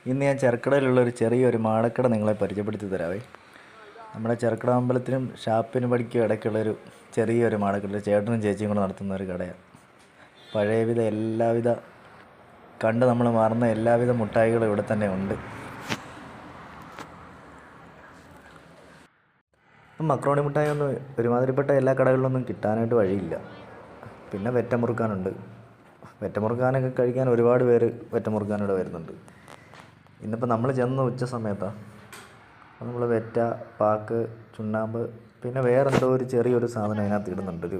ഇന്ന് ഞാൻ ചെറുക്കടയിലുള്ളൊരു ചെറിയൊരു മാടക്കട നിങ്ങളെ പരിചയപ്പെടുത്തി തരാവേ. നമ്മുടെ ചെറുക്കട അമ്പലത്തിനും ഷാപ്പിനും പടിക്കും ഇടയ്ക്കുള്ളൊരു ചെറിയൊരു മാടക്കട, ചേട്ടനും ചേച്ചിയും കൂടെ നടത്തുന്ന ഒരു കടയാണ്. പഴയവിധ എല്ലാവിധ കണ്ട് നമ്മൾ മറന്ന എല്ലാവിധ മുട്ടായികളും ഇവിടെ തന്നെ ഉണ്ട്. ഇപ്പം മക്രോണി മുട്ടായി ഒന്നും ഒരുമാതിരിപ്പെട്ട എല്ലാ കടകളിലൊന്നും കിട്ടാനായിട്ട് വഴിയില്ല. പിന്നെ വെറ്റമുറുക്കാനുണ്ട്. വെറ്റമുറുക്കാനൊക്കെ കഴിക്കാൻ ഒരുപാട് പേര് വെറ്റമുറുക്കാനിവിടെ വരുന്നുണ്ട്. ഇന്നിപ്പോൾ നമ്മൾ ചെന്ന ഉച്ച സമയത്താണ്. അപ്പോൾ നമ്മൾ വെറ്റ, പാക്ക്, ചുണ്ണാമ്പ്, പിന്നെ വേറെന്തോ ഒരു ചെറിയൊരു സാധനം അതിനകത്ത് ഇടുന്നുണ്ട്. ഒരു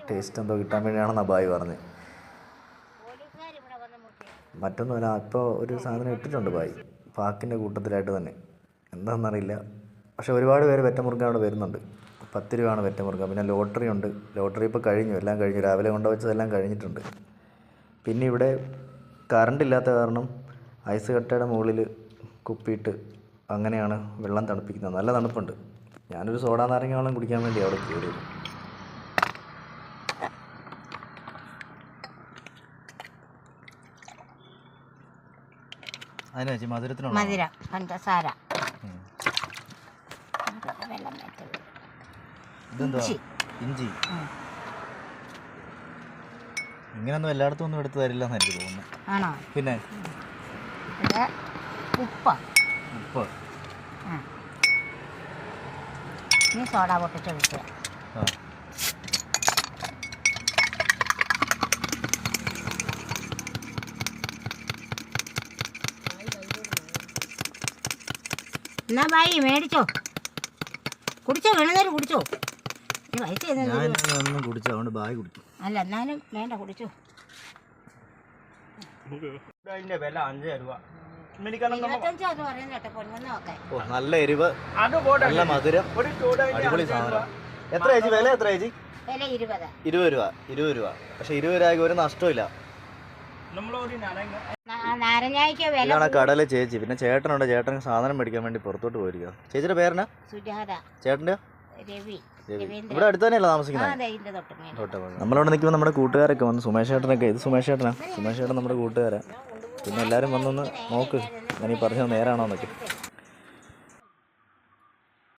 ടേസ്റ്റ് എന്തോ കിട്ടാൻ വേണ്ടിയാണെന്നാണ് ബായി പറഞ്ഞത്. മറ്റൊന്നുമല്ല, ഇപ്പോൾ ഒരു സാധനം ഇട്ടിട്ടുണ്ട് ബായി പാക്കിൻ്റെ കൂട്ടത്തിലായിട്ട് തന്നെ. എന്താണെന്നറിയില്ല. പക്ഷേ ഒരുപാട് പേര് വെറ്റമുറുക്കാൻ അവിടെ വരുന്നുണ്ട്. 10 രൂപയാണ് വെറ്റമുറുക്കാൻ. പിന്നെ ലോട്ടറി ഉണ്ട്. ലോട്ടറി ഇപ്പോൾ കഴിഞ്ഞു, എല്ലാം കഴിഞ്ഞു. രാവിലെ കൊണ്ടുവച്ചതെല്ലാം കഴിഞ്ഞിട്ടുണ്ട്. പിന്നെ ഇവിടെ കറണ്ട് ഇല്ലാത്ത കാരണം ഐസ് കട്ടയുടെ മുകളിൽ കുപ്പിയിട്ട് അങ്ങനെയാണ് വെള്ളം തണുപ്പിക്കുന്നത്. നല്ല തണുപ്പുണ്ട്. ഞാനൊരു സോഡാ നാരങ്ങ വെള്ളം കുടിക്കാൻ വേണ്ടി അവിടെ കയറിയത്. അതിന് വെച്ച് മധുരത്തിനുള്ള മധുരം, പഞ്ചസാര, ഇതെന്താ ഇഞ്ചി. ഇങ്ങനൊന്നും എല്ലായിടത്തും ഒന്നും എടുത്തു തരില്ലെന്ന് എനിക്ക് തോന്നുന്നു. ആണോ? പിന്നെ ഉപ്പ് ഇനി സോഡ പൊട്ടിച്ചൊഴിക്കുക. എന്നാ ബായി മേടിച്ചോ, കുടിച്ചോ, വേണേരം കുടിച്ചോ. ഒന്നും കുടിച്ചോ, അതുകൊണ്ട് ബായി കുടിച്ചു. അല്ല എന്നാലും വേണ്ട, കുടിച്ചോ. വില 5 രൂപ. 25 പറയുന്ന കേട്ടോ, പൊന്നൊക്കെ. നല്ല എരിവ്, നല്ല മധുരം, അടിപൊളി സാധനം. എത്ര ചേച്ചി വില? എത്ര ചേച്ചി? വില 20 രൂപ. പക്ഷെ 20 രൂപയ്ക്ക് ഒരു നഷ്ടമില്ല. നാരങ്ങയ്ക്ക് വില. ഇതാണ് കടയിലെ ചേച്ചി. പിന്നെ ചേട്ടനുണ്ട്. ചേട്ടൻ സാധനം മേടിക്കാൻ വേണ്ടി പുറത്തോട്ട് പോയിരിക്കുക. ചേച്ചിയുടെ പേരെന്നാ? സുജാത. ചേട്ടൻ്റെ? രവി. ഇവിടെ അടുത്ത് തന്നെയല്ല താമസിക്കുന്നത്? നമ്മളവിടെ നിൽക്കുമ്പോൾ നമ്മുടെ കൂട്ടുകാരൊക്കെ വന്നു. സുമേഷ് ചേട്ടനൊക്കെ. ഇത് സുമേഷ് ചേട്ടൻ നമ്മുടെ കൂട്ടുകാരാ. പിന്നെ എല്ലാവരും വന്നൊന്ന് നോക്ക്, ഞാൻ ഈ പറഞ്ഞത് നേരാണോ എന്നൊക്കെ.